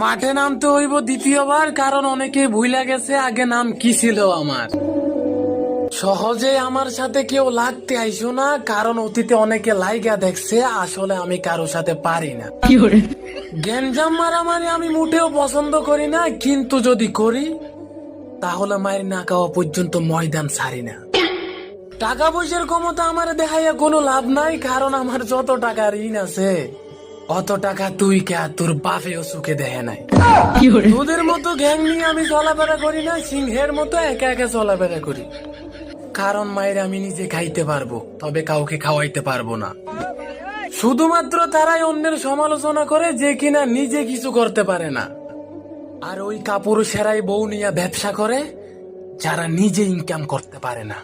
মাঠে নামতে হইব দ্বিতীয়বার, কারণ অনেকে ভুইলা গেছে আগে নাম কি ছিল আমার। সহজে আমার সাথে কেউ লাগতে আইসো না, কারণ অতীতে অনেকে লাইগা দেখছে, আসলে আমি কারো সাথে পারি না। গ্যাঞ্জাম মারামারি আমি মোটেও পছন্দ করি না, কিন্তু যদি করি তাহলে মায়ের না খাওয়া পর্যন্ত ময়দান ছাড়ি না। টাকা পয়সার ক্ষমতা আমার দেখাইয়া কোনো লাভ নাই, কারণ আমার যত টাকা ঋণ আছে অত টাকা তুই কে তোর বাপেও চোখে দেখে নাই। তোদের মতো গ্যাং নিয়ে আমি চলাফেরা করি না, সিংহের মতো একা একা চলাফেরা করি। কারণ মায়ের আমি নিজে খাইতে পারবো, তবে কাউকে খাওয়াইতে পারবো না। শুধুমাত্র তারাই অন্যের সমালোচনা করে যে কিনা নিজে কিছু করতে পারে না। আর ওই কাপুরুষেরাই বউ নিয়ে ব্যবসা করে যারা নিজে ইনকাম করতে পারে না।